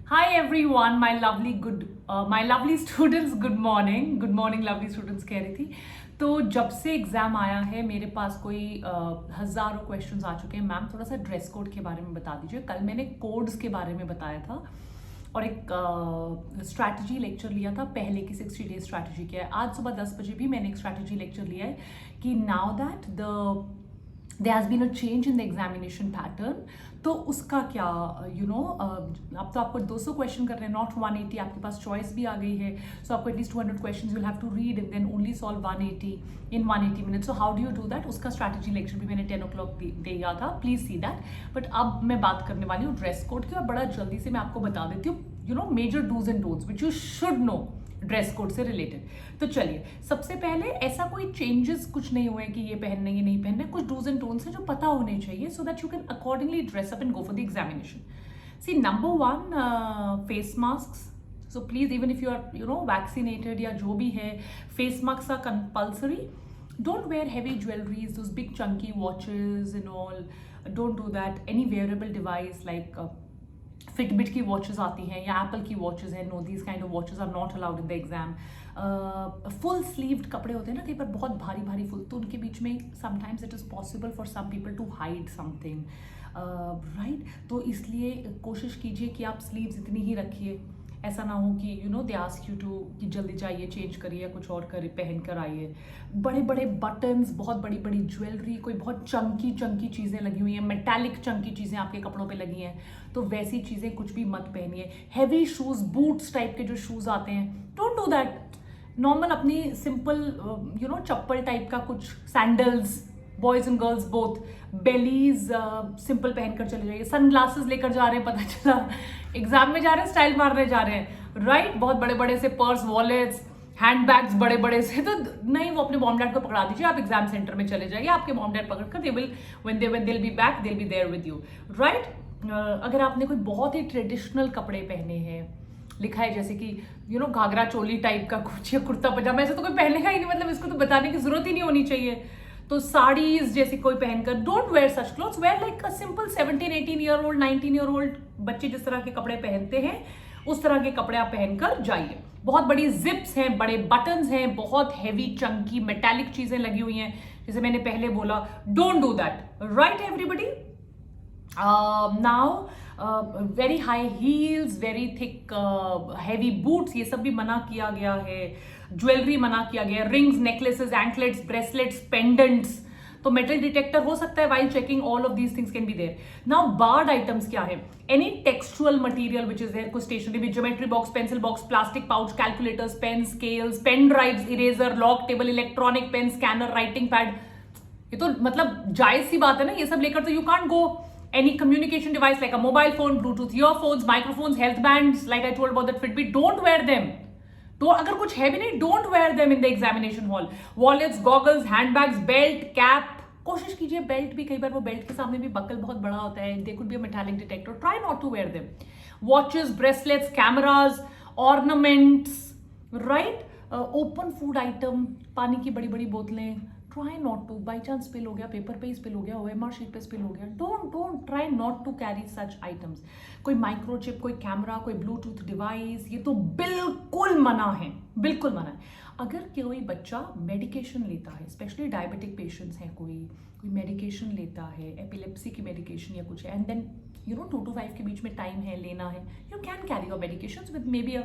Hi everyone, my lovely students, good morning. Good morning, lovely students कह रही थी। तो जब से एग्जाम आया है मेरे पास कोई हजारों क्वेश्चंस आ चुके हैं। मैम थोड़ा सा ड्रेस कोड के बारे में बता दीजिए। कल मैंने कोड्स के बारे में बताया था और एक स्ट्रैटेजी लेक्चर लिया था, पहले की 60 डे स्ट्रैटेजी क्या है। आज सुबह 10 बजे भी मैंने एक स्ट्रैटेजी लेक्चर लिया है कि now that there has been a change in the examination pattern, तो उसका क्या अब तो आपको 200 क्वेश्चन कर रहे हैं, नॉट 180। आपके पास चॉइस भी आ गई है, सो आपको at least 200 questions you will have to read and then only solve 180 in 180 minutes. So how do you do that, उसका स्ट्रैटेजी लेक्चर भी मैंने 10 o'clock दिया था, प्लीज सी दैट। बट अब मैं बात करने वाली हूँ ड्रेस कोड की, और बड़ा जल्दी से मैं आपको बता देती हूँ major dos and don'ts which you should know dress code से रिलेटेड। तो चलिए, सबसे पहले ऐसा कोई चेंजेस कुछ नहीं हुए कि ये पहनने ये नहीं पहनने, कुछ डूज एंड डोंट्स हैं जो पता होने चाहिए so that you can accordingly dress up and go for the examination. See, number 1, face mask. So please, even if you are vaccinated या जो भी है, face mask are compulsory. Don't wear heavy jewelries, those big chunky watches and all. Don't do that. Any wearable device like Fitbit की watches आती हैं या Apple की watches हैं, no these kind of watches are not allowed in the exam. Full sleeved कपड़े होते हैं ना कई बार, बहुत भारी भारी फुल, तो उनके बीच में sometimes it is possible for some people to hide something, right. तो इसलिए कोशिश कीजिए कि आप स्लीव्स इतनी ही रखिए, ऐसा ना हो कि दे आस्क यू टू कि जल्दी जाइए चेंज करिए या कुछ और करे पहन कर आइए। बड़े बड़े बटन्स, बहुत बड़ी बड़ी ज्वेलरी, कोई बहुत चंकी चंकी चीज़ें लगी हुई हैं, मेटालिक चंकी चीज़ें आपके कपड़ों पे लगी हैं, तो वैसी चीज़ें कुछ भी मत पहनिए। हैवी शूज़, बूट्स टाइप के जो शूज़ आते हैं, डोंट डू दैट। नॉर्मल अपनी सिंपल चप्पल टाइप का कुछ sandals, boys and girls both, bellies simple पहनकर चले जाइए। सनग्लासेस लेकर जा रहे हैं, पता चला एग्जाम में जा रहे हैं, स्टाइल मारने जा रहे हैं, राइट। बहुत बड़े बड़े से पर्स, वॉलेट्स, हैंड बैग्स बड़े बड़े से, तो नहीं, वो अपने मॉम डैड को पकड़ा दीजिए, आप एग्जाम सेंटर में चले जाइए, आपके मॉम डैड पकड़ कर they will when they be back they will be there with you, right. अगर आपने कोई बहुत ही ट्रेडिशनल कपड़े पहने हैं, लिखा है जैसे कि घाघरा चोली टाइप का कुछ या कुर्ता पजामा, ऐसा तो कोई पहनेगा ही नहीं, मतलब इसको तो बताने की जरूरत ही नहीं होनी चाहिए। तो साड़ीज जैसी कोई पहनकर, don't wear such clothes, wear like a simple 17-18 year old 19 year old बच्चे जिस तरह के कपड़े पहनते हैं उस तरह के कपड़े आप पहनकर जाइए। बहुत बड़ी जिप्स हैं, बड़े बटन्स हैं, बहुत हैवी चंकी मेटालिक चीजें लगी हुई हैं, जैसे मैंने पहले बोला, don't do that, right everybody. Now very high heels, very thick heavy boots, ये सब भी मना किया गया है। ज्वेलरी मना किया गया है, rings, necklaces, anklets, bracelets, pendants. तो मेटल डिटेक्टर हो सकता है while checking, all of these things can be there. Now barred items क्या है? Any textual material which is there, कुछ स्टेशनरी में, geometry box, pencil box, plastic pouch, calculators, pen, scales, pen drives, eraser, log table, electronic pen, scanner, writing pad, ये तो मतलब जायज सी बात है ना, ये सब लेकर तो you can't go. Any communication device like a mobile phone, Bluetooth earphones, microphones, health bands, like I told about that Fitbit, don't wear them. तो अगर कुछ है भी नहीं, don't wear them in the examination hall. Wallets, goggles, handbags, belt, cap, कोशिश कीजिए belt भी, कई बार वो बेल्ट के सामने भी बकल बहुत बड़ा होता है, they could be a metallic detector, try not to wear them. Watches, bracelets, cameras, ornaments, right. Open food item, पानी की बड़ी बड़ी बोतलें, try not to, by chance spill हो गया, पेपर पे स्पिल हो गया, ओएमआर शीट पे स्पिल हो गया, don't try not to carry such items. कोई माइक्रोचिप, कोई कैमरा, कोई ब्लूटूथ डिवाइस, ये तो बिल्कुल मना है, बिल्कुल मना है। अगर कोई बच्चा मेडिकेशन लेता है, स्पेशली डायबिटिक पेशेंट्स हैं, कोई मेडिकेशन लेता है, एपिलेप्सी की मेडिकेशन या कुछ है, एंड देन 2 to 5 के बीच में टाइम है, लेना है, you can carry your medications with maybe a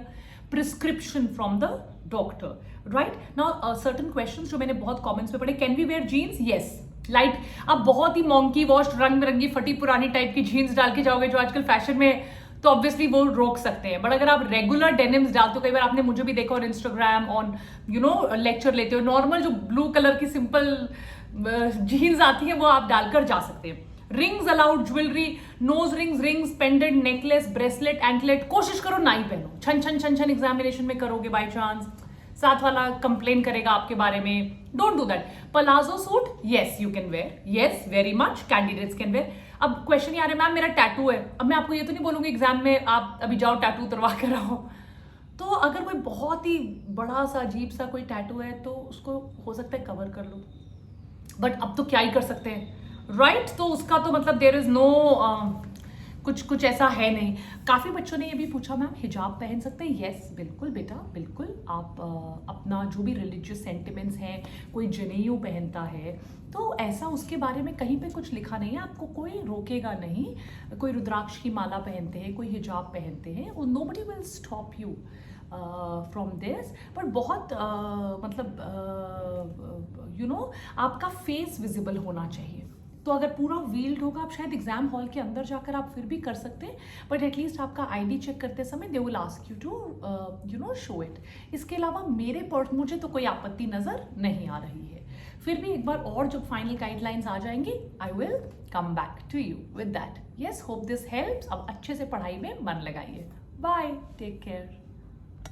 prescription from the doctor, right. Now certain questions जो मैंने बहुत कमेंट्स में पढ़े, can we wear jeans? Yes, like आप बहुत ही मॉन्की वॉश, रंग बिरंगी फटी पुरानी टाइप की जीन्स डाल के जाओगे जो आजकल फैशन में, तो ऑब्वियसली वो रोक सकते हैं। बट अगर आप रेगुलर डेनिम्स डालते हो, कई बार आपने मुझे भी देखा और इंस्टाग्राम ऑन लेक्चर लेते हो, नॉर्मल जो ब्लू कलर की सिंपल जीन्स आती है वो आप डालकर जा सकते हैं। Rings allowed, jewellery, nose rings, pendant, necklace, bracelet, anklet, कोशिश करो ना ही पहनो। छन छन छन छन एग्जामिनेशन में करोगे बाय चांस, साथ वाला कंप्लेन करेगा आपके बारे में, don't do that. Palazzo suit, yes you can wear, yes very much, candidates can wear. अब क्वेश्चन ये आ रहा है, मैम मेरा टैटू है, अब मैं आपको ये तो नहीं बोलूंगी एग्जाम में आप अभी जाओ टैटू उतरवा कर आओ। तो अगर कोई बहुत ही बड़ा सा अजीब सा कोई टैटू है तो उसको हो सकता है कवर कर लो, बट अब तो क्या ही कर सकते हैं, राइट। तो उसका तो मतलब देयर इज नो कुछ ऐसा है नहीं। काफ़ी बच्चों ने ये भी पूछा मैम हिजाब पहन सकते हैं? यस बिल्कुल बेटा, बिल्कुल। आप अपना जो भी रिलीजियस सेंटिमेंट्स हैं, कोई जनेऊ पहनता है तो ऐसा उसके बारे में कहीं पे कुछ लिखा नहीं है, आपको कोई रोकेगा नहीं। कोई रुद्राक्ष की माला पहनते हैं, कोई हिजाब पहनते हैं, nobody will stop you from this. पर बहुत मतलब आपका फेस विजिबल होना चाहिए। तो अगर पूरा वील्ड होगा, आप शायद एग्जाम हॉल के अंदर जाकर आप फिर भी कर सकते हैं, बट एटलीस्ट आपका आईडी चेक करते समय they will ask you to show it. इसके अलावा मुझे तो कोई आपत्ति नजर नहीं आ रही है। फिर भी एक बार और जब फाइनल गाइडलाइंस आ जाएंगी, I will come back to you with that. Yes, hope this helps. अब अच्छे से पढ़ाई में मन लगाइए। Bye, take care.